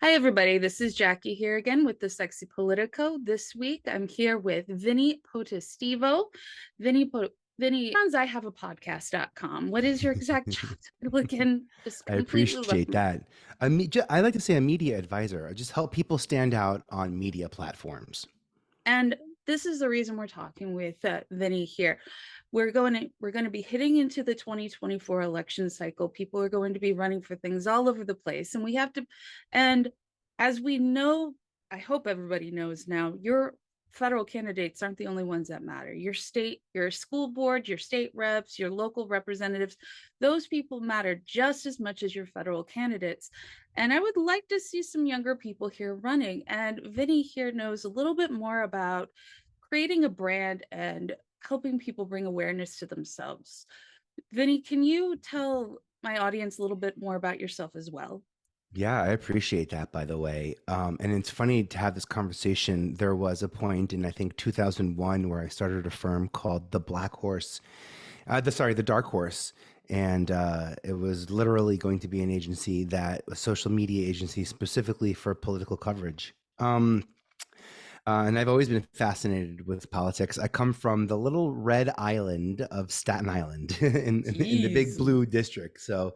Hi, everybody. This is Jackie here again with the Sexy Politico. This week, I'm here with Vinnie Potestivo. Vinnie, I have a podcast.com. What is your exact job title again? Just I completely left appreciate me. that. I like to say a media advisor. I just help people stand out on media platforms. And this is the reason we're talking with Vinnie here. We're going to be hitting into the 2024 election cycle. People are going to be running for things all over the place, and we have to. And as we know, I hope everybody knows now, your federal candidates aren't the only ones that matter. Your state, your school board, your state reps, your local representatives, those people matter just as much as your federal candidates. And I would like to see some younger people here running. And Vinny here knows a little bit more about creating a brand and helping people bring awareness to themselves. Vinny, can you tell my audience a little bit more about yourself as well? Yeah, I appreciate that, by the way. And it's funny to have this conversation. There was a point in, I think, 2001 where I started a firm called the Black Horse, the Dark Horse. And it was literally going to be an agency a social media agency specifically for political coverage. And I've always been fascinated with politics. I come from the little red island of Staten Island in the big Jeez. blue district. So,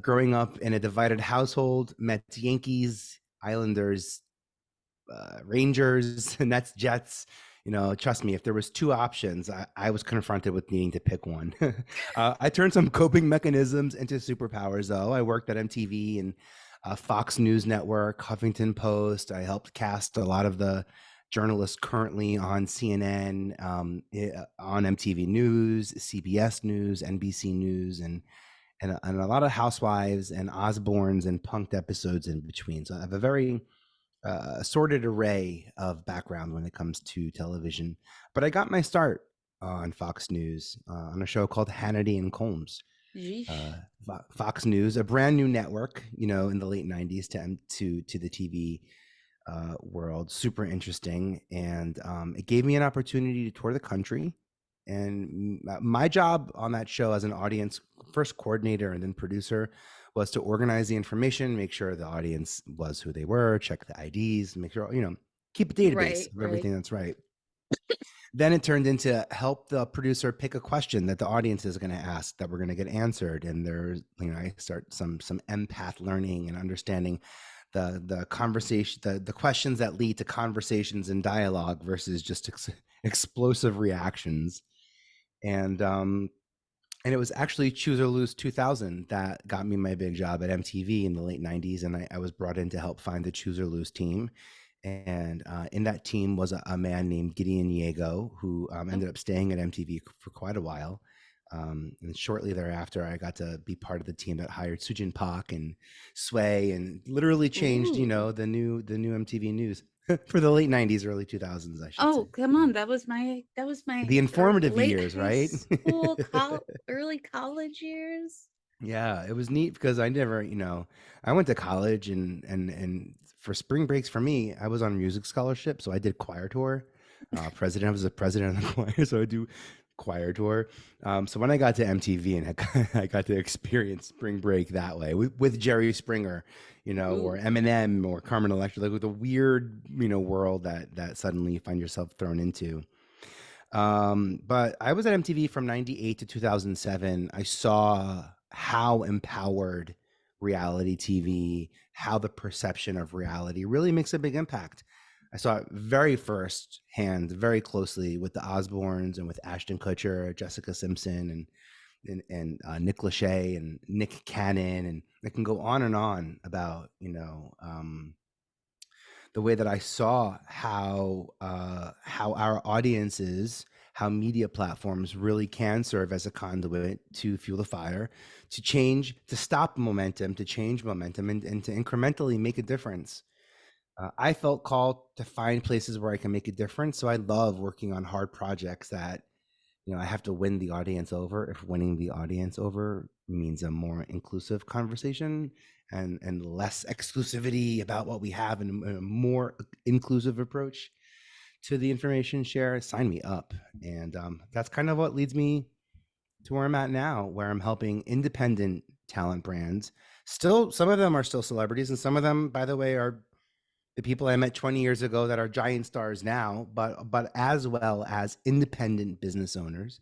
growing up in a divided household, met Yankees, Islanders, Rangers, Nets, Jets. Trust me, if there was two options, I was confronted with needing to pick one. I turned some coping mechanisms into superpowers, though. I worked at MTV and Fox News Network, Huffington Post. I helped cast a lot of the journalists currently on CNN, on MTV News, CBS News, NBC News, and a lot of Housewives and Osbournes and Punked episodes in between. So I have a very assorted array of background when it comes to television. But I got my start on Fox News on a show called Hannity and Colmes. Uh, Jeez. Fox News, a brand new network, in the late '90s to the TV world. Super interesting, and it gave me an opportunity to tour the country. And my job on that show as an audience first coordinator and then producer was to organize the information, make sure the audience was who they were, check the IDs, make sure, keep a database Right, of right. everything that's right. Then it turned into help the producer pick a question that the audience is going to ask that we're going to get answered. And there's, I start some empath learning and understanding the conversation, the questions that lead to conversations and dialogue versus just explosive reactions. And and it was actually Choose or Lose 2000 that got me my big job at MTV in the late '90s, and I was brought in to help find the Choose or Lose team. And in that team was a man named Gideon Diego, who Oh, ended up staying at MTV for quite a while. And shortly thereafter, I got to be part of the team that hired Sujin Pak and Sway, and literally changed, ooh. the new MTV News for the late '90s, early 2000s, I should say. Oh, come on. That was my The informative late years, high right? school, early college years. Yeah, it was neat because I never, I went to college and for spring breaks for me, I was on a music scholarship, so I did choir tour. I was a president of the choir, so I do choir tour. So when I got to MTV and I got to experience spring break that way with Jerry Springer, or Ooh. Eminem or Carmen Electra, like with a weird, world that suddenly you find yourself thrown into. But I was at MTV from '98 to 2007. I saw how empowered reality TV, how the perception of reality really makes a big impact. I saw it very first hand, very closely with the Osbournes and with Ashton Kutcher, Jessica Simpson, and Nick Lachey and Nick Cannon, and it can go on and on about the way that I saw how our audiences, how media platforms really can serve as a conduit to fuel the fire, to change, to stop momentum, to change momentum, and to incrementally make a difference. I felt called to find places where I can make a difference. So I love working on hard projects that I have to win the audience over. If winning the audience over means a more inclusive conversation and less exclusivity about what we have and a more inclusive approach to the information share, sign me up. And that's kind of what leads me to where I'm at now, where I'm helping independent talent brands Still, some of them are still celebrities, and some of them, by the way, are the people I met 20 years ago that are giant stars now, but as well as independent business owners.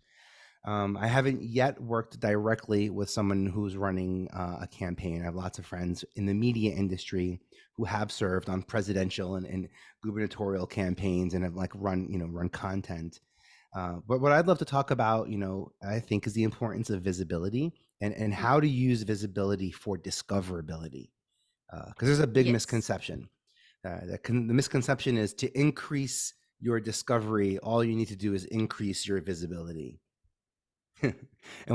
I haven't yet worked directly with someone who's running a campaign. I have lots of friends in the media industry who have served on presidential and gubernatorial campaigns and have like run content. But what I'd love to talk about, I think, is the importance of visibility and Mm. how to use visibility for discoverability. Because there's a big Yes. misconception. The misconception is to increase your discovery, all you need to do is increase your visibility. And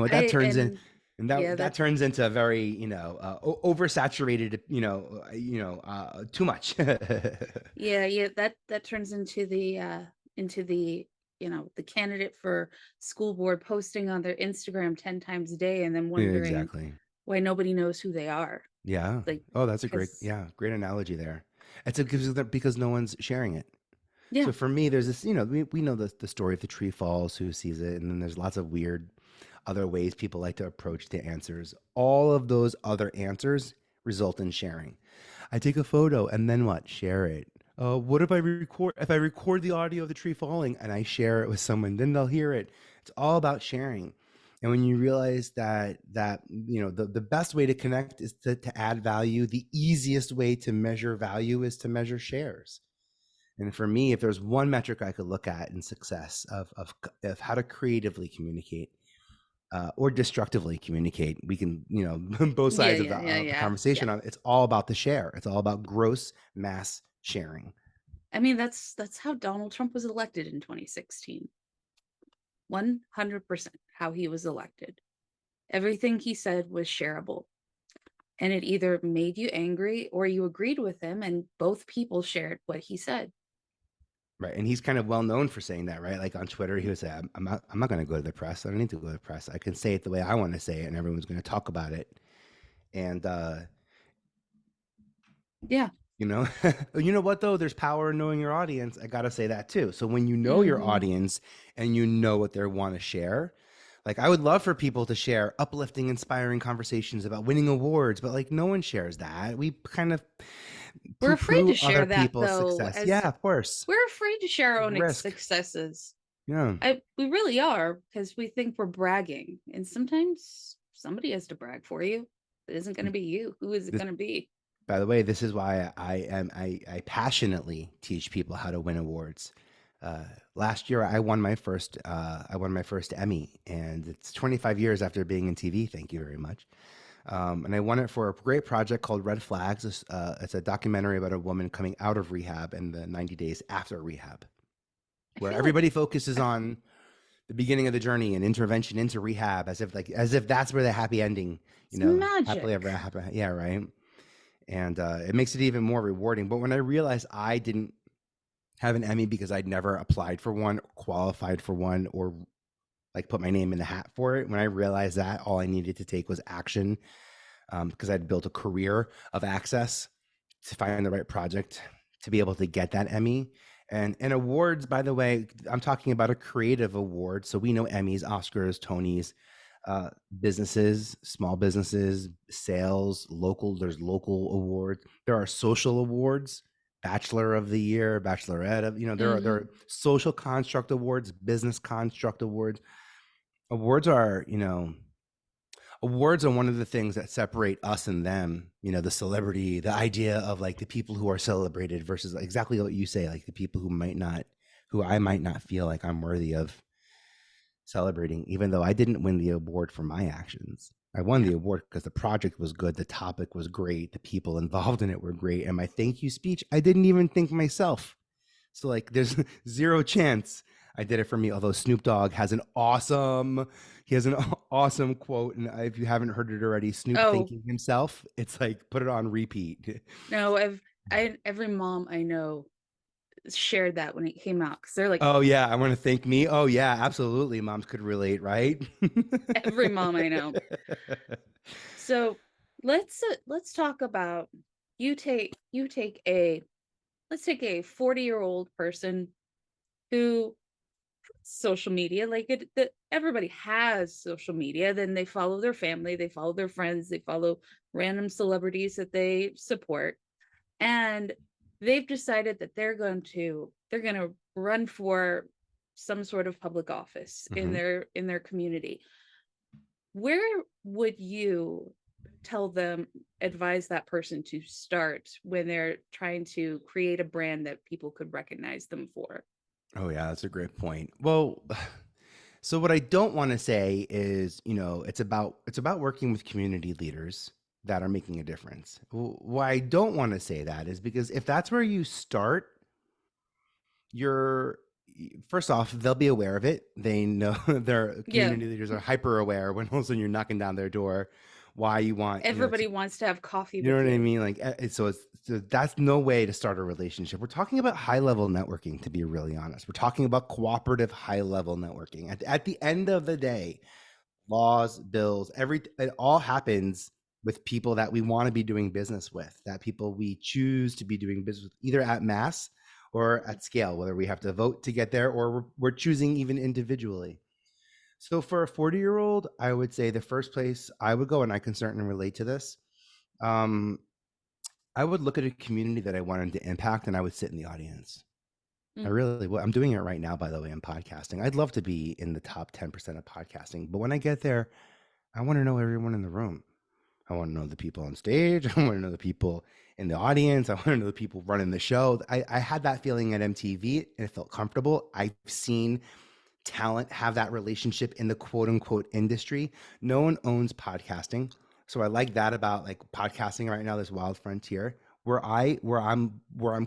what that I turns in, and and yeah, that that turns into a very oversaturated, too much. yeah, that turns into the, the candidate for school board posting on their Instagram 10 times a day and then Yeah, wondering exactly. why nobody knows who they are. Yeah. Like, Oh, that's a great, because yeah, great analogy there. It's because no one's sharing it. yeah, So for me, there's this, we know the story of the tree falls, who sees it, and then there's lots of weird other ways people like to approach the answers. All of those other answers result in sharing. I take a photo and then what? Share it. What if I record the audio of the tree falling and I share it with someone? Then they'll hear it. It's all about sharing. And when you realize that the best way to connect is to add value, the easiest way to measure value is to measure shares. And for me, if there's one metric I could look at in success of how to creatively communicate or destructively communicate, we can, both yeah, sides of yeah, the yeah, of the yeah, yeah. conversation on it's all about the share. It's all about gross mass sharing. I mean, that's how Donald Trump was elected in 2016. 100% how he was elected. Everything he said was shareable. And it either made you angry or you agreed with him, and both people shared what he said. Right. And he's kind of well known for saying that, right? Like on Twitter, he would say, I'm not going to go to the press. I don't need to go to the press. I can say it the way I want to say it, and everyone's going to talk about it. And Yeah. You know, you know what though? There's power in knowing your audience. I gotta say that too. So when you know your Hmm. audience and you know what they want to share, like I would love for people to share uplifting, inspiring conversations about winning awards, but like no one shares that. We kind of We're afraid to poo-poo other share that people's though, success. Yeah, as of course. we're afraid to share our There's own risk. successes. Yeah. We really are, because we think we're bragging. And sometimes somebody has to brag for you. It isn't going to be you. Who is it This, going to be? by the way, this is why I passionately teach people how to win awards. Last year, I won my first Emmy, and it's 25 years after being in TV. Thank you very much. And I won it for a great project called Red Flags. It's a documentary about a woman coming out of rehab and the 90 days after rehab, I where feel like everybody focuses on the beginning of the journey and intervention into rehab as if that's where the happy ending, it's happily magic. ever happen. Yeah, right. And it makes it even more rewarding. But when I realized I didn't have an Emmy because I'd never applied for one, qualified for one, or like put my name in the hat for it, when I realized that all I needed to take was action, because I'd built a career of access to find the right project to be able to get that Emmy. And awards, by the way, I'm talking about a creative award. So we know Emmys, Oscars, Tonys, businesses, small businesses, sales, local. There's local awards. There are social awards, Bachelor of the Year, Bachelorette of. There are Hmm. social construct awards, business construct awards. Awards are awards are one of the things that separate us and them. The celebrity, the idea of like the people who are celebrated versus exactly what you say, like the people who I might not feel like I'm worthy of celebrating, even though I didn't win the award for my actions. I won Yeah. the award because the project was good, the topic was great, the people involved in it were great, and my thank you speech, I didn't even think myself. So like there's zero chance I did it for me. Although Snoop Dogg has an awesome quote, and if you haven't heard it already, Snoop Oh, thanking himself, it's like put it on repeat. no, every mom I know shared that when it came out, because they're like, Oh yeah, I want to thank me. Oh yeah, absolutely. Moms could relate, right? every mom I know. So let's talk about, you take a let's take a 40-year-old person who social media, like it that everybody has social media, then they follow their family, they follow their friends, they follow random celebrities that they support, and they've decided that they're going to run for some sort of public office Mhm. in their community. Where would you tell them advise that person to start when they're trying to create a brand that people could recognize them for? Oh yeah, that's a great point. Well, so what I don't want to say is, it's about working with community leaders that are making a difference. Why I don't want to say that is because if that's where you start, you're first off, they'll be aware of it. They know their Yeah, community leaders are hyper aware when all of a sudden you're knocking down their door. Why you want, everybody wants to have coffee you know with what I you. mean? Like, so that's no way to start a relationship. We're talking about high level networking, to be really honest. We're talking about cooperative high level networking. At the end of the day, laws, bills, it all happens with people that we want to be doing business with, that people we choose to be doing business with, either at mass or at scale, whether we have to vote to get there or we're choosing even individually. So for a 40-year-old, I would say the first place I would go, and I can certainly relate to this, um, I would look at a community that I wanted to impact and I would sit in the audience. I Mm, really would. I'm doing it right now, by the way. I'm podcasting. I'd love to be in the top 10% of podcasting. But when I get there, I want to know everyone in the room. I want to know the people on stage. I want to know the people in the audience. I want to know the people running the show. I had that feeling at MTV and it felt comfortable. I've seen talent have that relationship in the quote unquote industry. No one owns podcasting. So I like that about like podcasting right now, this wild frontier where I'm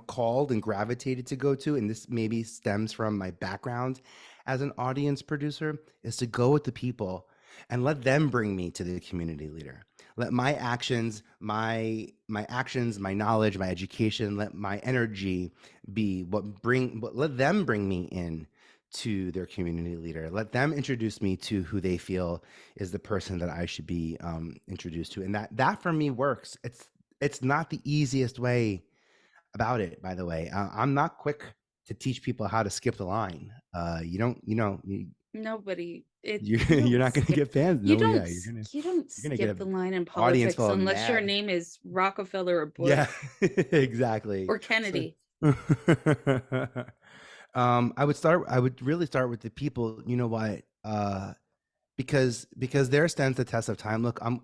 called and gravitated to go to, and this maybe stems from my background as an audience producer, is to go with the people and let them bring me to the community leader. Let my knowledge, my education, let my energy be what let them bring me in to their community leader. Let them introduce me to who they feel is the person that I should be introduced to, and that for me works. It's not the easiest way about it, by the way. I'm not quick to teach people how to skip the line. You don't, nobody it you're not going to get fans. No, yeah, you don't you're going to get skip the an line in audience politics full of unless your mad. name is Rockefeller or Yeah, Bush exactly. or So, Kennedy. I would really start with the people. You know what? Because there stands the test of time. Look, I'm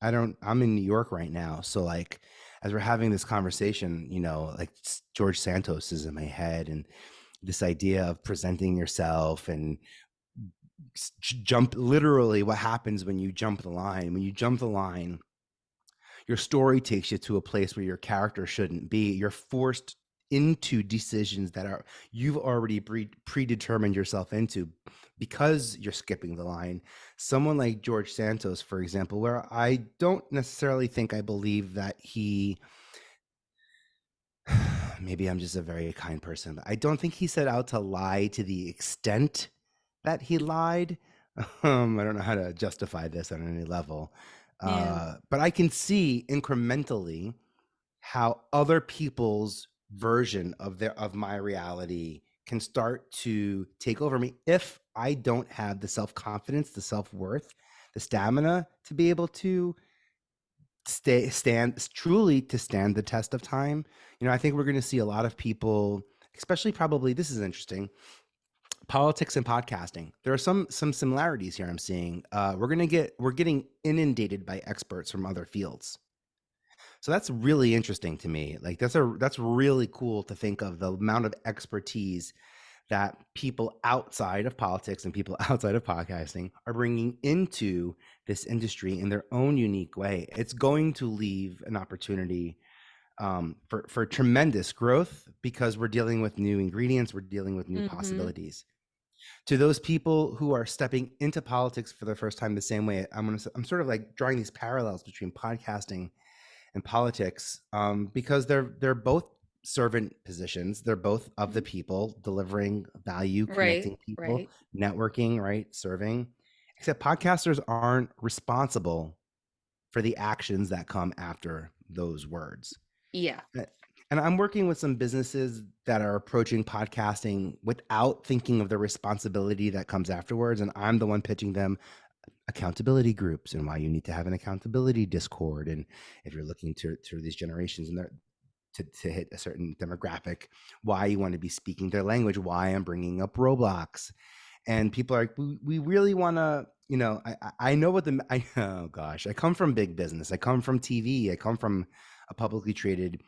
in New York right now, so like as we're having this conversation, like George Santos is in my head, and this idea of presenting yourself and jump literally what happens when you jump the line. When you jump the line, your story takes you to a place where your character shouldn't be. You're forced into decisions that are you've already predetermined yourself into because you're skipping the line. Someone like George Santos, for example, where I don't necessarily think I believe that he maybe I'm just a very kind person, but I don't think he set out to lie to the extent that he lied. I don't know how to justify this on any level. Yeah. But I can see incrementally how other people's version of my reality can start to take over me if I don't have the self-confidence, the self-worth, the stamina to be able to stand the test of time. I think we're going to see a lot of people, especially probably this is interesting, politics and podcasting. There are some similarities here I'm seeing. We're getting inundated by experts from other fields. So that's really interesting to me. Like that's really cool to think of the amount of expertise that people outside of politics and people outside of podcasting are bringing into this industry in their own unique way. It's going to leave an opportunity for tremendous growth because we're dealing with new ingredients, we're dealing with new Mhm. possibilities. To those people who are stepping into politics for the first time, the same way I'm sort of like drawing these parallels between podcasting and politics, because they're both servant positions. They're both of the Mhm. people, delivering value, Right, connecting people, right. networking, right, serving. Except podcasters aren't responsible for the actions that come after those words. Yeah. And And I'm working with some businesses that are approaching podcasting without thinking of the responsibility that comes afterwards. And I'm the one pitching them accountability groups and why you need to have an accountability Discord. And if you're looking to these generations and they're to hit a certain demographic, why you want to be speaking their language, why I'm bringing up Roblox. And people are like, we really want to, I know what oh gosh, I come from big business. I come from TV. I come from a publicly traded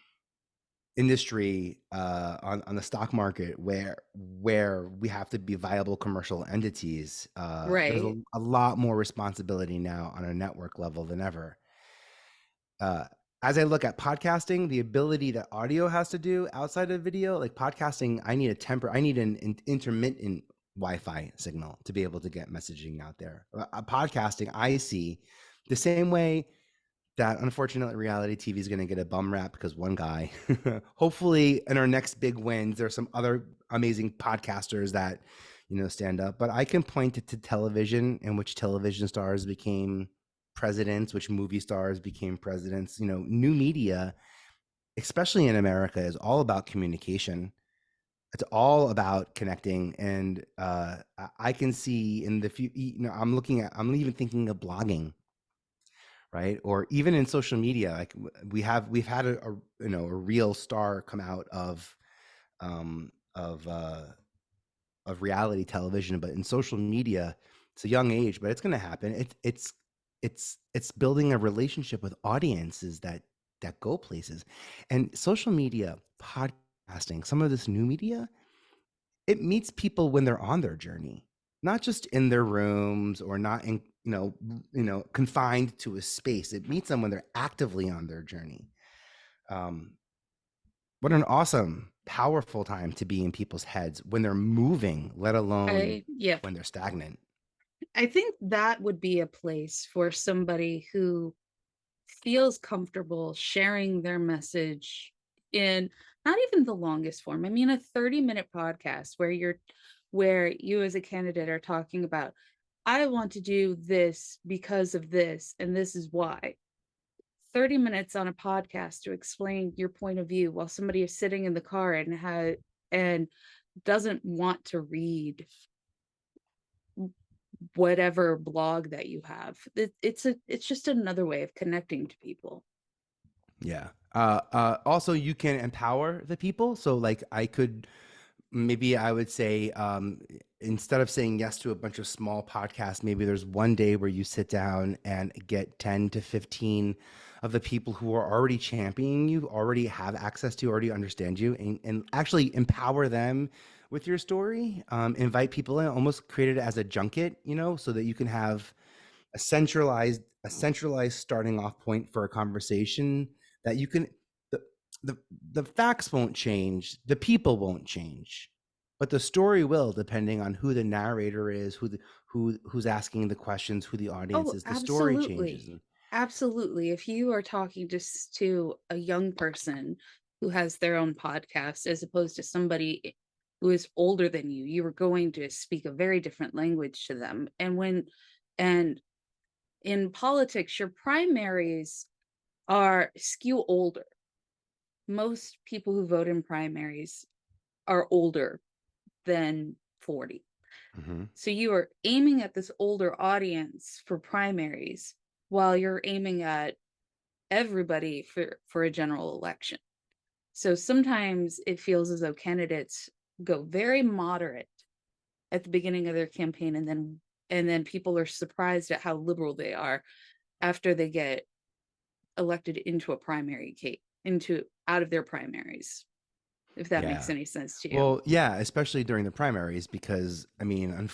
industry on the stock market where we have to be viable commercial entities. There's Right. a lot more responsibility now on a network level than ever. uh, as I look at podcasting, the ability that audio has to do outside of video, like podcasting, I need an intermittent Wi-Fi signal to be able to get messaging out there. Podcasting, I see the same way that unfortunately reality TV is going to get a bum rap because one guy. Hopefully, in our next big wins, there's some other amazing podcasters that stand up. But I can point it to television, in which television stars became presidents, which movie stars became presidents. New media, especially in America, is all about communication. It's all about connecting, and I can see in the future. I'm even thinking of blogging, right? Or even in social media, like we've had a real star come out um of uh of reality television, but in social media, it's a young age, but it's going to happen. It's building a relationship with audiences that go places. And social media, podcasting, some of this new media, it meets people when they're on their journey, not just in their rooms or not in confined to a space. It meets them when they're actively on their journey. um, what an awesome, powerful time to be in people's heads when they're moving, let alone Yeah. when they're stagnant. I think that would be a place for somebody who feels comfortable sharing their message in not even the longest form. I mean, a 30-minute podcast where you as a candidate are talking about, I want to do this because of this, and this is why. 30 minutes on a podcast to explain your point of view while somebody is sitting in the car and doesn't want to read whatever blog that you have. It's just another way of connecting to people. Yeah. Also, you can empower the people. So, like, maybe I would say, instead of saying yes to a bunch of small podcasts, maybe there's one day where you sit down and get 10 to 15 of the people who are already championing you, already have access to, already understand you, and actually empower them with your story. Invite people in, almost create it as a junket, so that you can have a centralized starting off point for a conversation that you can the, the facts won't change, the people won't change, but the story will, depending on who the narrator is, who's asking the questions, who the audience Oh, is. The story changes. absolutely. Absolutely. If you are talking just to a young person who has their own podcast, as opposed to somebody who is older than you are going to speak a very different language to them. And in politics, your primaries are skew older. Most people who vote in primaries are older than 40. Hmm. So you are aiming at this older audience for primaries while you're aiming at everybody for a general election. So sometimes it feels as though candidates go very moderate at the beginning of their campaign, and then people are surprised at how liberal they are after they get elected into a primary into out of their primaries, if that makes Yeah. any sense to you. Well, yeah, especially during the primaries, because I mean,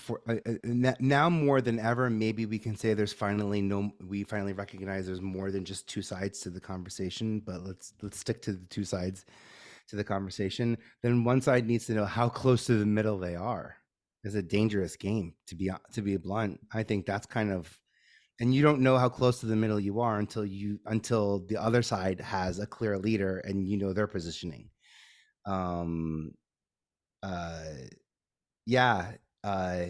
now more than ever, maybe we can say we finally recognize there's more than just two sides to the conversation. But let's stick to the two sides to the conversation. Then one side needs to know how close to the middle they are. It's a dangerous game, to be blunt. I think that's kind of, and you don't know how close to the middle you are until the other side has a clear leader and their positioning. Um, uh, yeah. uh,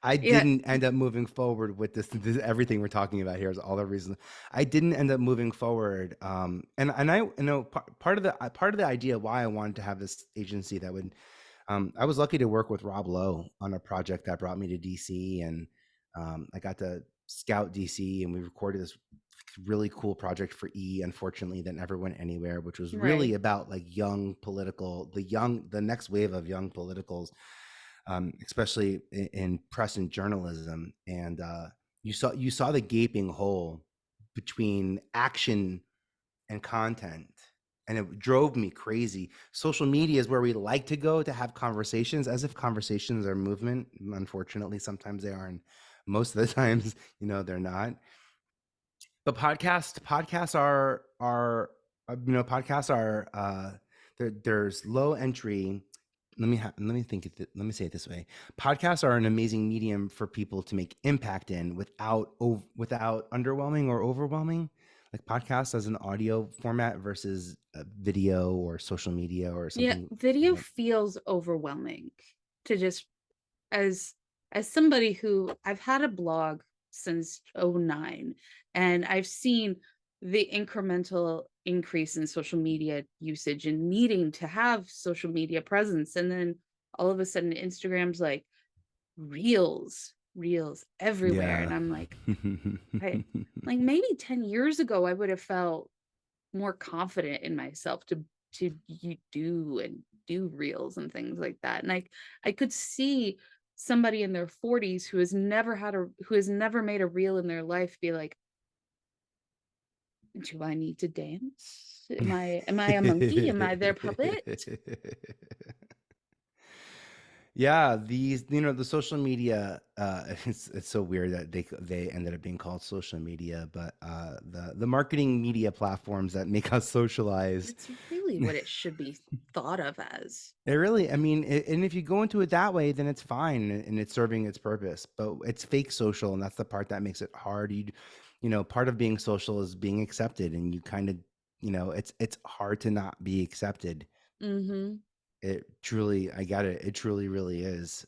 I Yeah, didn't end up moving forward with this. Everything we're talking about here is all the reason I didn't end up moving forward. And I, you know, part of the idea why I wanted to have this agency that would, I was lucky to work with Rob Lowe on a project that brought me to DC, and I got to scout DC, and we recorded this really cool project for E. Unfortunately, that never went anywhere, which was really right. about like the next wave of young politicals, especially in press and journalism. And you saw the gaping hole between action and content, and it drove me crazy. Social media is where we like to go to have conversations, as if conversations are movement. Unfortunately, sometimes they are, and most of the times, they're not. But podcasts are there's low entry. Let me say it this way: podcasts are an amazing medium for people to make impact in without underwhelming or overwhelming. Like podcasts as an audio format versus a video or social media or Yeah, something. video feels overwhelming to just as as somebody who I've had a blog since '09, and I've seen the incremental increase in social media usage and needing to have social media presence. And then all of a sudden Instagram's like reels everywhere. Yeah. And I'm I like maybe 10 years ago I would have felt more confident in myself to do reels and things like that. And I could see somebody in their 40s who has never made a reel in their life be like, do I need to dance? Am I a monkey? Am I their puppet? Yeah, the social media, it's so weird that they ended up being called social media, but the marketing media platforms that make us socialize. That's really what it should be thought of as. It really, I mean, and if you go into it that way, then it's fine, and it's serving its purpose. But it's fake social, and that's the part that makes it hard. Part of being social is being accepted, and you kind of, it's hard to not be accepted. Mhm. It truly, I get it. It truly, really is.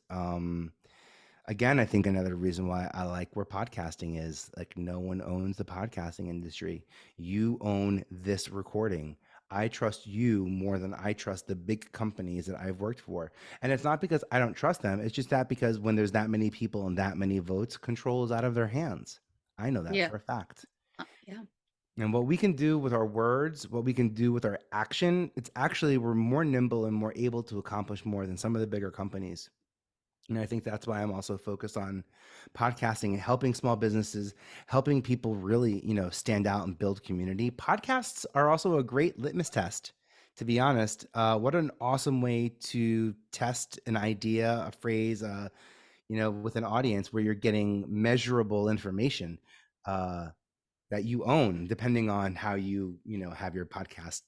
Again, I think another reason why I like where podcasting is, like, no one owns the podcasting industry. You own this recording. I trust you more than I trust the big companies that I've worked for. And it's not because I don't trust them. It's just that because when there's that many people and that many votes, control is out of their hands. I know that Yeah. for a fact. Yeah. And what we can do with our words, what we can do with our action, it's actually, we're more nimble and more able to accomplish more than some of the bigger companies. And I think that's why I'm also focused on podcasting and helping small businesses, helping people really, stand out and build community. Podcasts are also a great litmus test, to be honest. What an awesome way to test an idea, a phrase, with an audience where you're getting measurable information. That you own, depending on how have your podcast,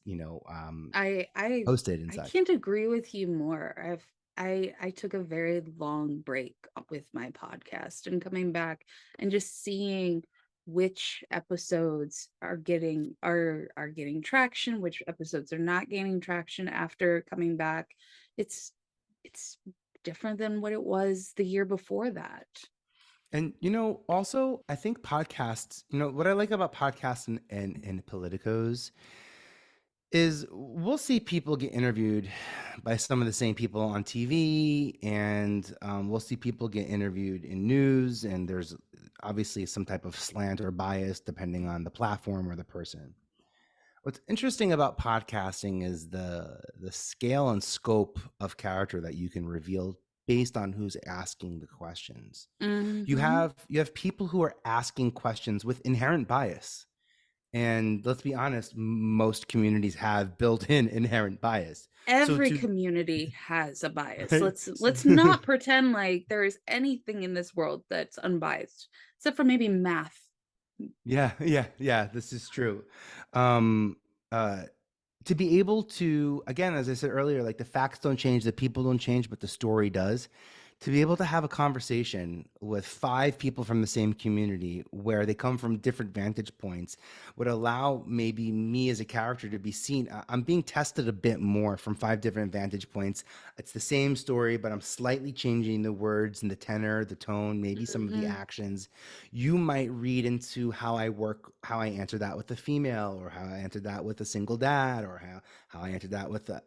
I I hosted and I such. can't agree with you more. I took a very long break with my podcast, and coming back and just seeing which episodes are getting traction, which episodes are not gaining traction after coming back. It's it's different than what it was the year before that. And also, I think podcasts, what I like about podcasts and politicos is we'll see people get interviewed by some of the same people on TV, and we'll see people get interviewed in news, and there's obviously some type of slant or bias depending on the platform or the person. What's interesting about podcasting is the scale and scope of character that you can reveal based on who's asking the questions. Mhm. You have people who are asking questions with inherent bias. And let's be honest, most communities have built-in inherent bias. So Every to community has a bias. Let's not pretend like there is anything in this world that's unbiased, except for maybe math. yeah, this is true. Um, uh, to be able to, again, as I said earlier, like, the facts don't change, the people don't change, but the story does. to be able to have a conversation with five people from the same community where they come from different vantage points would allow maybe me as a character to be seen. I'm being tested a bit more from five different vantage points. It's the same story, but I'm slightly changing the words and the tenor, the tone, maybe some of the Mhm. actions. You might read into how I work, how I answer that with a female, or how I answered that with a single dad, or how I answered that with a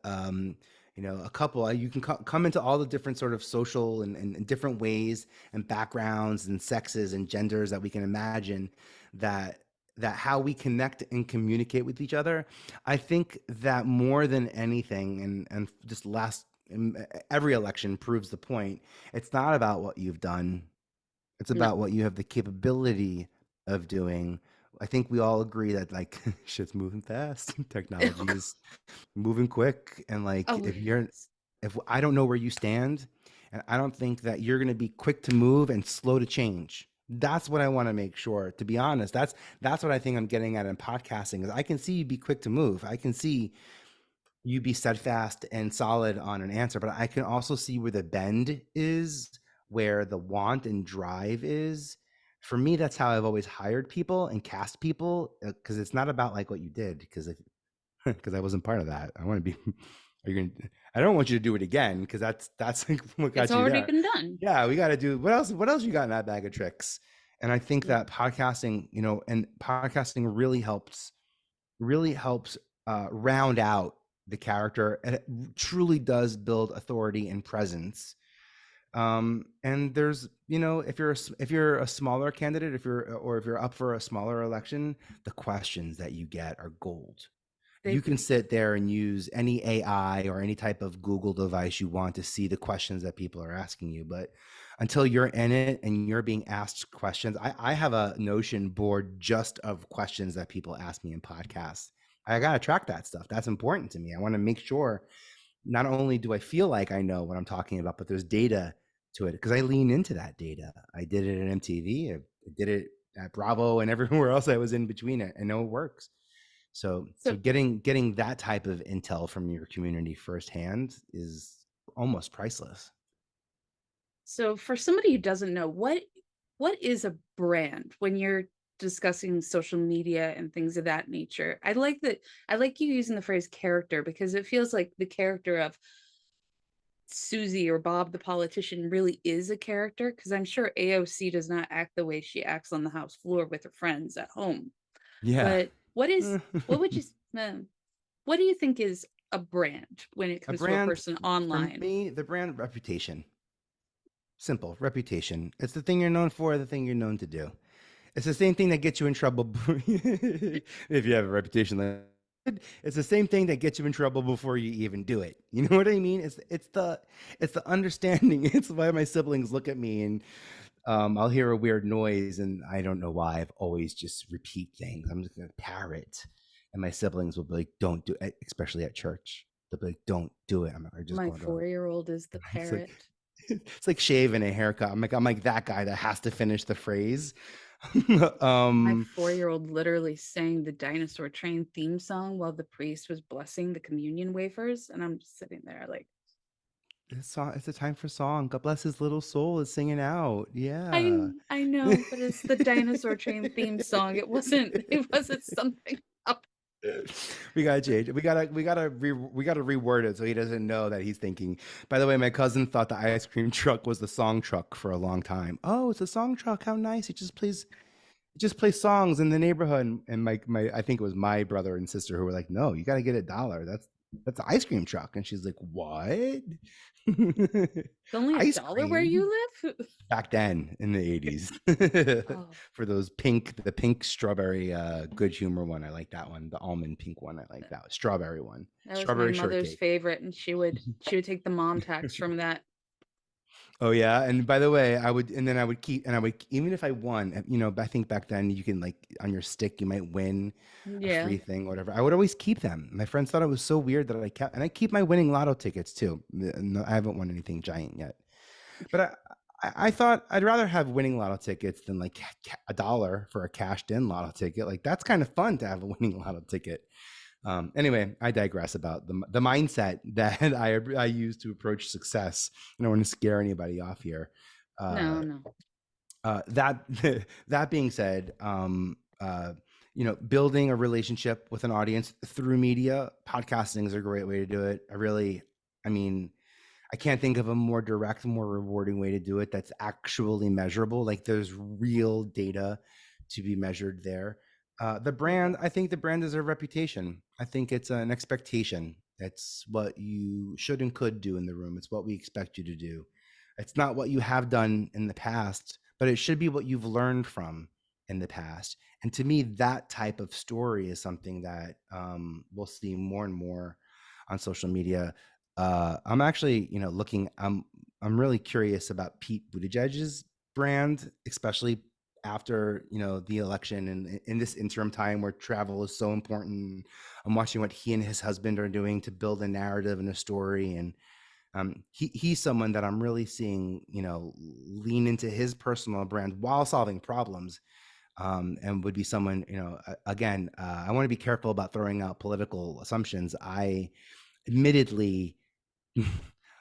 couple. You can come into all the different sort of social and different ways and backgrounds and sexes and genders that we can imagine, that how we connect and communicate with each other. I think that more than anything, and just last every election proves the point, it's not about what you've done, it's No. about what you have the capability of doing. I think we all agree that, like, shit's moving fast. Technology is moving quick, and like, Oh, if I don't know where you stand, and I don't think that you're going to be quick to move and slow to change. That's what I want to make sure. To be honest, that's what I think I'm getting at in podcasting, is I can see you be quick to move. I can see you be steadfast and solid on an answer, but I can also see where the bend is, where the want and drive is. For me, that's how I've always hired people and cast people, because it's not about like what you did, because because I wasn't part of that. I want to be. Are you going? I don't want you to do it again, because that's like what it's got you already there. been done. Yeah, we got to do what else? What else you got in that bag of tricks? And I think Mm. that podcasting, and podcasting really helps round out the character, and it truly does build authority and presence. And there's, if you're a smaller candidate, if you're up for a smaller election, the questions that you get are gold. They You can sit there and use any AI or any type of Google device you want to see the questions that people are asking you. But until you're in it and you're being asked questions, I have a Notion board just of questions that people ask me in podcasts. I got to track that stuff. That's important to me. I want to make sure not only do I feel like I know what I'm talking about, but there's data to it, because I lean into that data. I did it at MTV. I did it at Bravo and everywhere else I was in between it. I know it works. So so getting that type of intel from your community firsthand is almost priceless. so for somebody who doesn't know, what is a brand when you're discussing social media and things of that nature? I like you using the phrase character because it feels like the character of Susie or Bob the politician really is a character, because I'm sure AOC does not act the way she acts on the house floor with her friends at home. Yeah. But what would you what do you think is a brand when it A comes to a brand, person for online? me, the brand reputation. Simple reputation. It's the thing you're known for, the thing you're known to do. It's the same thing that gets you in trouble if you have a reputation like, it's the same thing that gets you in trouble before you even do it. You know what I mean? It's the understanding. It's why my siblings look at me and I'll hear a weird noise and I don't know why. I've always just repeat things. I'm just gonna parrot, and my siblings will be like, "Don't do it," especially at church. They'll be like, "Don't do it." I'm like, "I just My going to." 4-year-old is the It's like parrot. it's like shaving a haircut. I'm like that guy that has to finish the phrase. My um 4-year-old literally sang the Dinosaur Train theme song while the priest was blessing the communion wafers, and I'm just sitting there like, it's a time for song. God bless his little soul is singing out. I Yeah. I know, but it's the Dinosaur Train theme song. It wasn't something up. We gotta change it. We gotta reword it so he doesn't know that he's thinking. By the way, my cousin thought the ice cream truck was the song truck for a long time. Oh, it's a song truck. How nice! It just plays songs in the neighborhood. And my I think it was my brother and sister who were like, no, you gotta get a dollar. That's an ice cream truck. And she's like, what? It's only a Ice dollar where cream? you live? Back then in the 80s. Oh, For the pink strawberry good humor one. I like that one. The almond pink one. I like that that strawberry one. that was my Strawberry mother's shortcake. favorite, and she would take the mom tax from that. Oh yeah, and by the way, I would keep, and I would, even if I won, I think back then you can, like, on your stick you might win a Yeah. free thing, or whatever. I would always keep them. My friends thought it was so weird that I kept, and I keep my winning lotto tickets too. No, I haven't won anything giant yet, but I thought I'd rather have winning lotto tickets than like a dollar for a cashed in lotto ticket. Like, that's kind of fun to have a winning lotto ticket. Anyway, I digress about the mindset that I use to approach success. I don't want to scare anybody off here. Uh, No, no. that that being said, building a relationship with an audience through media, podcasting is a great way to do it. I mean, I can't think of a more direct, more rewarding way to do it that's actually measurable. Like there's real data to be measured there. The brand, I Yes. think the brand is a reputation. I think it's an expectation. It's what you should and could do in the room. It's what we expect you to do. It's not what you have done in the past, but it should be what you've learned from in the past. And to me, that type of story is something that we'll see more and more on social media. I'm actually, looking. I'm really curious about Pete Buttigieg's brand, especially after the election and in this interim time where travel is so important. I'm watching what he and his husband are doing to build a narrative and a story, and he's someone that I'm really seeing, lean into his personal brand while solving problems. And would be someone, again, I want to be careful about throwing out political assumptions. I admittedly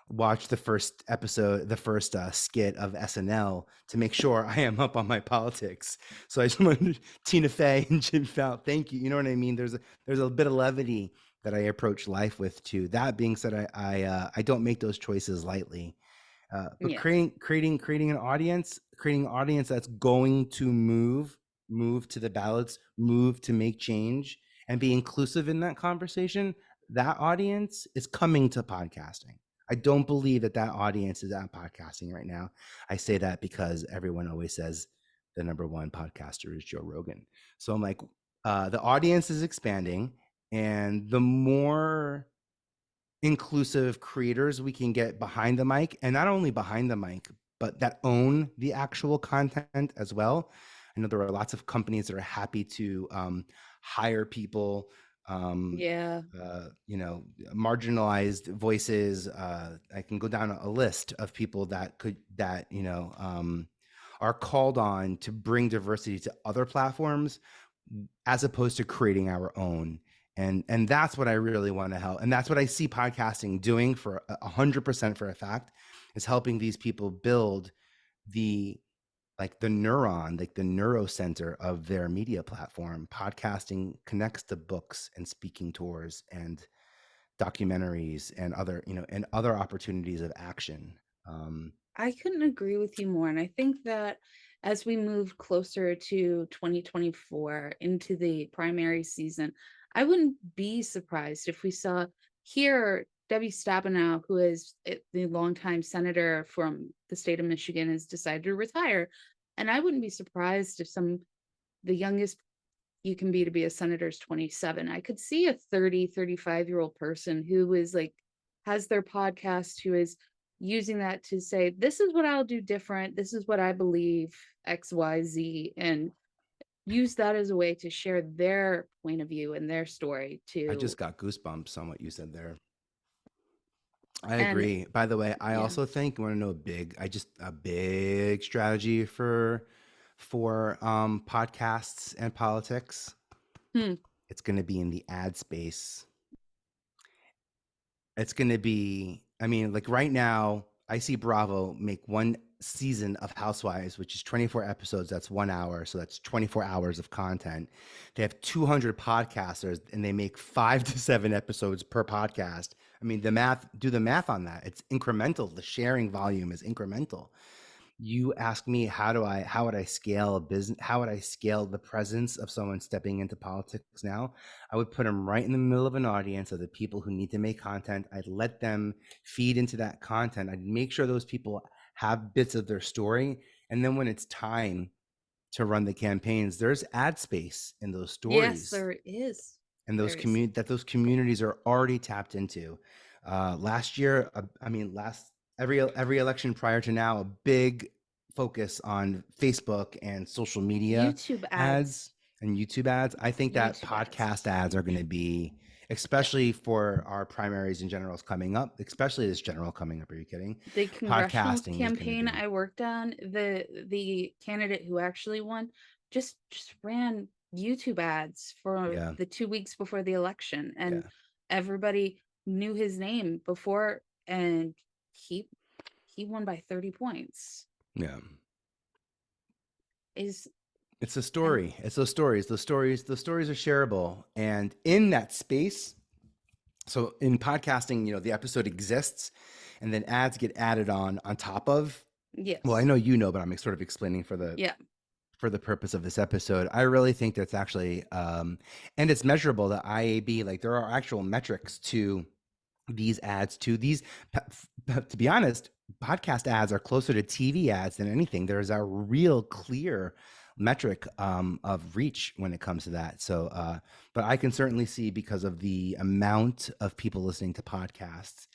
watch the first episode, the first skit of SNL to make sure I am up on my politics. So I just want Tina Fey and Jim Fallon. Thank you. You know what I mean? There's a bit of levity that I approach life with too. That being said, I don't make those choices lightly. But Yeah. creating an audience that's going to move to the ballots, move to make change, and be inclusive in that conversation. That audience is coming to podcasting. I don't believe that audience is at podcasting right now. I say that because everyone always says the number one podcaster is Joe Rogan. So I'm like, the audience is expanding, and the more inclusive creators we can get behind the mic, and not only behind the mic but that own the actual content as well. I know there are lots of companies that are happy to hire people, um, Yeah. marginalized voices. I can go down a list of people that are called on to bring diversity to other platforms as opposed to creating our own. And that's what I really want to help, and that's what I see podcasting doing for 100% for a fact, is helping these people build the the neuron, like the neurocenter of their media platform. Podcasting connects to books and speaking tours and documentaries and other opportunities of action. um, I couldn't agree with you more. And I think that as we move closer to 2024 into the primary season, I wouldn't be surprised if we saw here Debbie Stabenow, who is the longtime senator from the state of Michigan, has decided to retire. And I wouldn't be surprised if the youngest you can be to be a senator is 27. I could see a 30, 35-year-old person who is like, has their podcast, who is using that to say, this is what I'll do different. This is what I believe, XYZ, and use that as a way to share their point of view and their story I just to, got goosebumps on what you said there. I and agree. By the way, I yeah. also think you want to know a big strategy for podcasts and politics. Hmm. It's going to be in the ad space. It's going to be, I mean, like right now, I see Bravo make one season of Housewives, which is 24 episodes. That's 1 hour. So that's 24 hours of content. They have 200 podcasters and they make 5 to 7 episodes per podcast. I mean, do the math on that. It's incremental. The sharing volume is incremental. You ask me, how would I scale a business? How would I scale the presence of someone stepping into politics now? I would put them right in the middle of an audience of the people who need to make content. I'd let them feed into that content. I'd make sure those people have bits of their story. And then when it's time to run the campaigns, there's ad space in those Yes, stories, there is. and There is. those communities are already tapped into. Last year, every election prior to now, a big focus on Facebook and social media YouTube ads. ads and YouTube ads. I think that YouTube ads. podcast ads are going to be, Yeah. especially for our primaries and generals coming up, especially this general coming up. Are you kidding? The congressional Podcasting is going to campaign be. I worked on, the candidate who actually won just ran YouTube ads for Yeah, the 2 weeks before the election, and yeah, everybody knew his name before, and he he won by 30 points. yeah. Is It's a and story. It's those stories. Those stories are shareable. And in that space, so in podcasting, the episode exists, and then ads get added on top of. Well, I yes. know but I'm sort of explaining Yeah. for the purpose of this episode. I really think that's actually, and it's measurable. The IAB, like there are actual metrics to these ads, to these. To be honest, podcast ads are closer to TV ads than anything. There's a real clear metric of reach when it comes to that. So, but I can certainly see, because of the amount of people listening to podcasts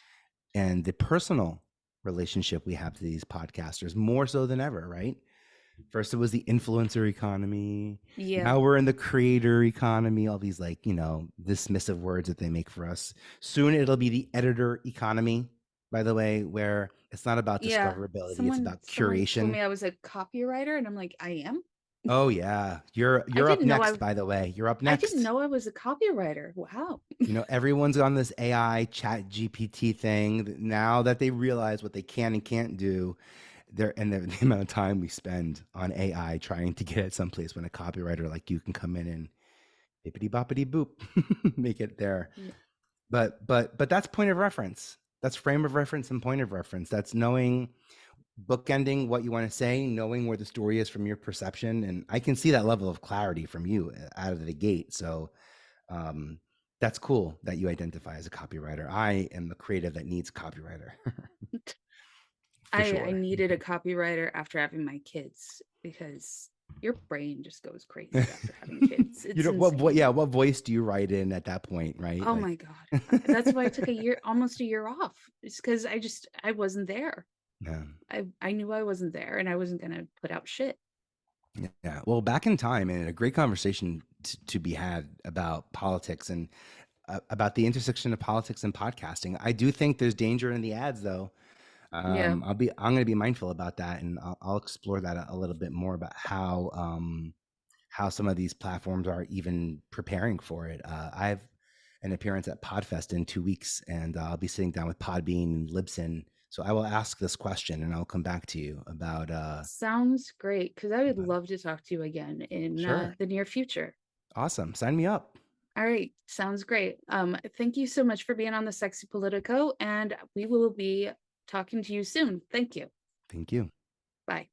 and the personal relationship we have to these podcasters, more so than ever, right? First, it was the influencer economy. Yeah. Now we're in the creator economy, all these, like, dismissive words that they make for us. Soon it'll be the editor economy, by the way, where it's not about Yeah. discoverability, it's Someone about someone told curation. me I was a copywriter, and I'm like, "I am? Oh yeah. You're I you're up didn't know next, by the way. You're up I didn't next. know I was a copywriter. Wow." Everyone's on this AI chat GPT thing now that they realize what they can and can't do. The amount of time we spend on AI trying to get it someplace, when a copywriter like you can come in and bippity boppity boop, make it there. Yeah. But that's point of reference. That's frame of reference and point of reference. That's knowing, bookending what you want to say, knowing where the story is from your perception. And I can see that level of clarity from you out of the gate. So um, that's cool that you identify as a copywriter. I am the creative that needs a copywriter for I sure. needed a copywriter after having my kids, because your brain just goes crazy after having kids. You It's know what? Yeah, insane. what voice do you write in at that point, right? Oh Like, my God. That's why I took almost a year off. It's because I wasn't there. yeah. I knew I wasn't there, and I wasn't gonna put out shit. Yeah. Well, back in time, and a great conversation to be had about politics and about the intersection of politics and podcasting. I do think there's danger in the ads, though. Yeah. I'm going to be mindful about that, and I'll explore that a little bit more about how some of these platforms are even preparing for it. I have an appearance at Podfest in 2 weeks, and I'll be sitting down with Podbean and Libsyn. So I will ask this question, and I'll come back to you about Sounds great, because I would about love to talk to you again in sure. the near future. Awesome. Sign me up. All right, sounds great. Thank you so much for being on the Sexy Politico, and we will be talking to you soon. Thank you. Thank you. Bye.